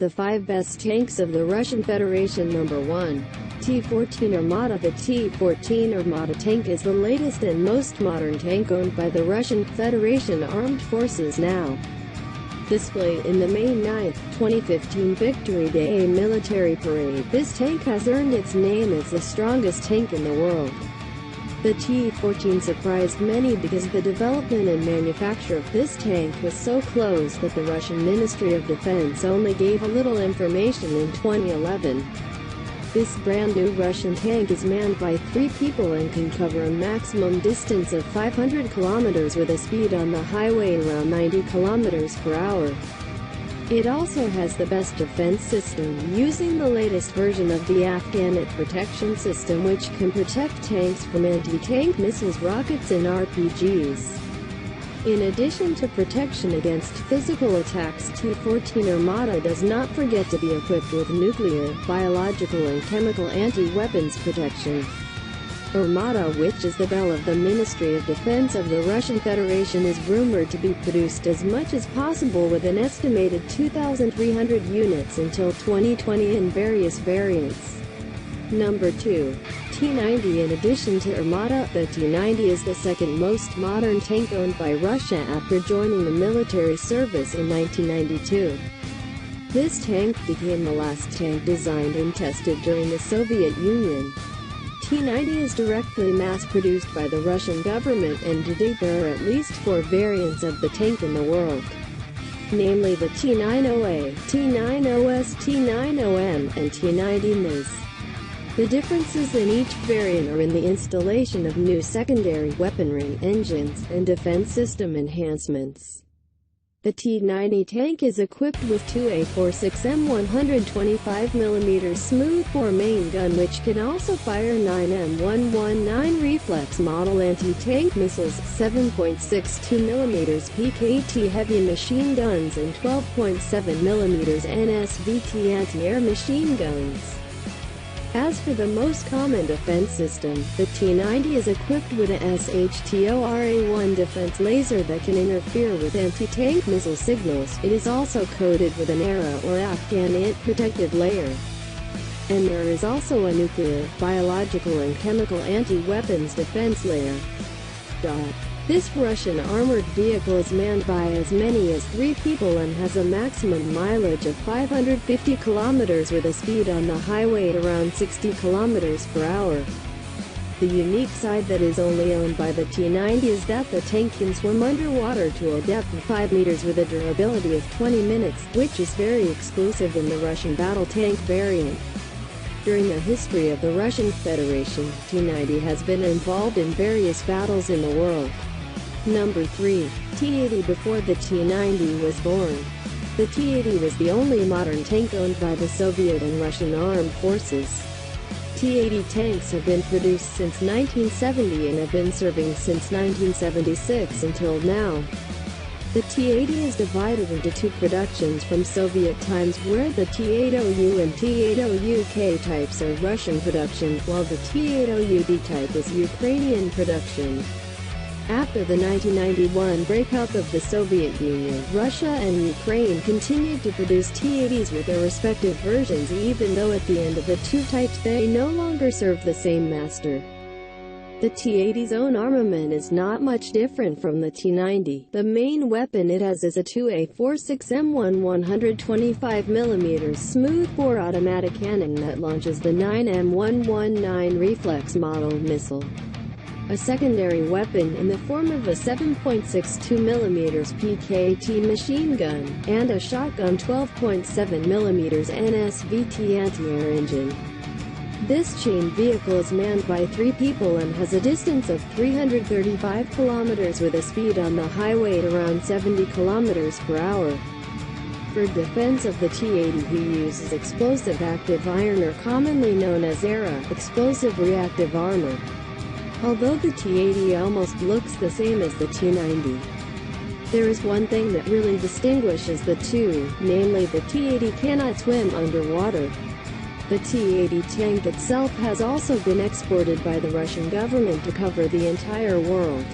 The 5 best tanks of the Russian Federation. Number 1. T-14 Armata. The T-14 Armata tank is the latest and most modern tank owned by the Russian Federation Armed Forces now. Displayed in the May 9, 2015 Victory Day military parade, this tank has earned its name as the strongest tank in the world. The T-14 surprised many because the development and manufacture of this tank was so close that the Russian Ministry of Defense only gave a little information in 2011. This brand new Russian tank is manned by 3 people and can cover a maximum distance of 500 kilometers with a speed on the highway around 90 kilometers per hour. It also has the best defense system, using the latest version of the Afghanit protection system, which can protect tanks from anti-tank missiles, rockets and RPGs. In addition to protection against physical attacks, T-14 Armata does not forget to be equipped with nuclear, biological and chemical anti-weapons protection. Armata, which is the belle of the Ministry of Defense of the Russian Federation, is rumored to be produced as much as possible with an estimated 2,300 units until 2020 in various variants. Number 2. T-90. In addition to Armata, the T-90 is the second most modern tank owned by Russia after joining the military service in 1992. This tank became the last tank designed and tested during the Soviet Union. T-90 is directly mass-produced by the Russian government, and to date there are at least 4 variants of the tank in the world, namely the T-90A, T-90S, T-90M, and T-90MS. The differences in each variant are in the installation of new secondary weaponry, engines, and defense system enhancements. The T-90 tank is equipped with 2 A46M 125mm smoothbore main gun, which can also fire 9M119 reflex model anti-tank missiles, 7.62mm PKT heavy machine guns and 12.7mm NSVT anti-air machine guns. As for the most common defense system, the T-90 is equipped with a SHTORA-1 defense laser that can interfere with anti-tank missile signals. It is also coated with an ARA or Afghanit protective layer. And there is also a nuclear, biological and chemical anti-weapons defense layer. This Russian armored vehicle is manned by as many as 3 people and has a maximum mileage of 550 kilometers with a speed on the highway at around 60 kilometers per hour. The unique side that is only owned by the T-90 is that the tank can swim underwater to a depth of 5 meters with a durability of 20 minutes, which is very exclusive in the Russian battle tank variant. During the history of the Russian Federation, T-90 has been involved in various battles in the world. Number 3. T-80. Before the T-90 was born, the T-80 was the only modern tank owned by the Soviet and Russian armed forces. T-80 tanks have been produced since 1970 and have been serving since 1976 until now. The T-80 is divided into 2 productions from Soviet times, where the T-80U and T-80UK types are Russian production, while the T-80UD type is Ukrainian production. After the 1991 breakup of the Soviet Union, Russia and Ukraine continued to produce T-80s with their respective versions, even though at the end of the 2 types they no longer serve the same master. The T-80's own armament is not much different from the T-90. The main weapon it has is a 2A46M1 125mm smoothbore automatic cannon that launches the 9M119 reflex model missile. A secondary weapon in the form of a 7.62mm PKT machine gun, and a shotgun 12.7mm NSVT anti-air engine. This chain vehicle is manned by 3 people and has a distance of 335 kilometers with a speed on the highway at around 70 kilometers per hour. For defense of the T-80 he uses explosive active iron, or commonly known as ARA, explosive reactive armor. Although the T-80 almost looks the same as the T-90, there is one thing that really distinguishes the two, namely the T-80 cannot swim underwater. The T-80 tank itself has also been exported by the Russian government to cover the entire world,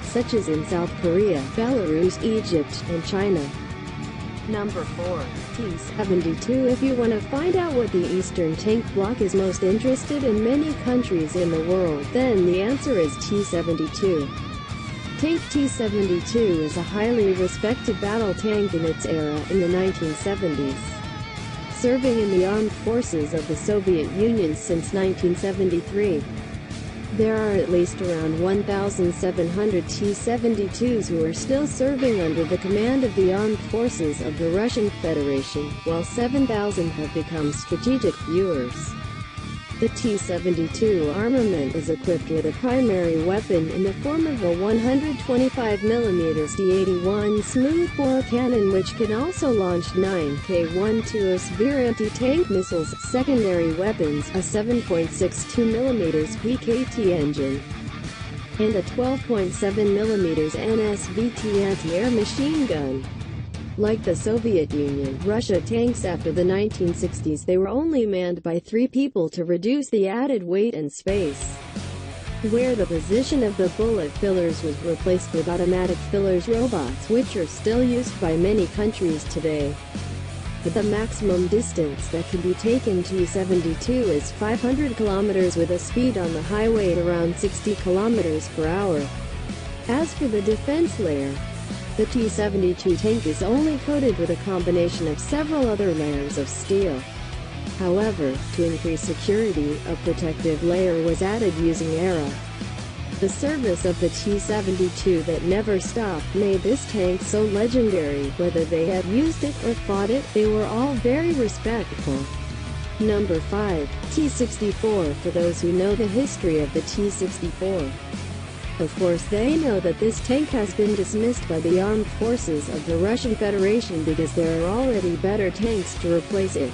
such as in South Korea, Belarus, Egypt, and China. Number 4. T-72. If you want to find out what the Eastern Tank Bloc is most interested in many countries in the world, then the answer is T-72. Tank T-72 is a highly respected battle tank in its era in the 1970s. Serving in the armed forces of the Soviet Union since 1973. There are at least around 1,700 T-72s who are still serving under the command of the armed forces of the Russian Federation, while 7,000 have become strategic viewers. The T-72 armament is equipped with a primary weapon in the form of a 125mm D-81 smoothbore cannon, which can also launch 9 K-120 severe anti-tank missiles, secondary weapons, a 7.62mm PKT engine, and a 12.7mm NSVT anti-air machine gun. Like the Soviet Union, Russia tanks after the 1960s, they were only manned by 3 people to reduce the added weight and space. Where the position of the bullet fillers was replaced with automatic fillers robots, which are still used by many countries today. The maximum distance that can be taken T-72 is 500 kilometers with a speed on the highway at around 60 kilometers per hour. As for the defense layer, the T-72 tank is only coated with a combination of several other layers of steel. However, to increase security, a protective layer was added using ARA. The service of the T-72 that never stopped made this tank so legendary. Whether they had used it or fought it, they were all very respectful. Number 5. T-64. For those who know the history of the T-64, of course they know that this tank has been dismissed by the armed forces of the Russian Federation because there are already better tanks to replace it.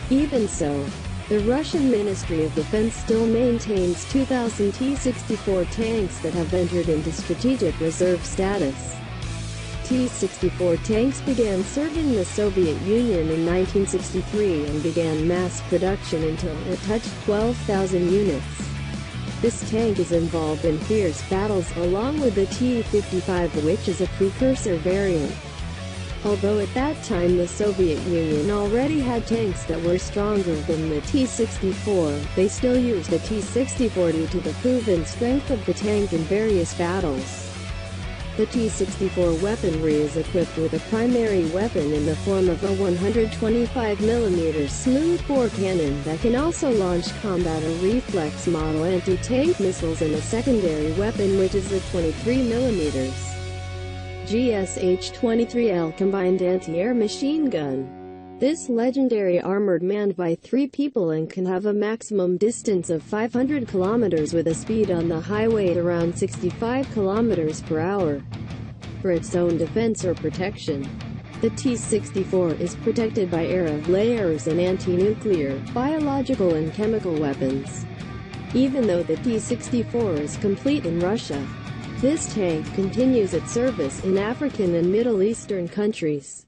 Even so, the Russian Ministry of Defense still maintains 2,000 T-64 tanks that have entered into strategic reserve status. T-64 tanks began serving the Soviet Union in 1963 and began mass production until it touched 12,000 units. This tank is involved in fierce battles along with the T-55, which is a precursor variant. Although at that time the Soviet Union already had tanks that were stronger than the T-64, they still used the T-64 due to the proven strength of the tank in various battles. The T-64 weaponry is equipped with a primary weapon in the form of a 125mm smoothbore cannon that can also launch combat or reflex model anti-tank missiles, and a secondary weapon which is a 23mm GSH-23L combined anti-air machine gun. This legendary armored manned by 3 people and can have a maximum distance of 500 kilometers with a speed on the highway at around 65 kilometers per hour. For its own defense or protection, the T-64 is protected by ARA layers and anti-nuclear, biological and chemical weapons. Even though the T-64 is complete in Russia, this tank continues its service in African and Middle Eastern countries.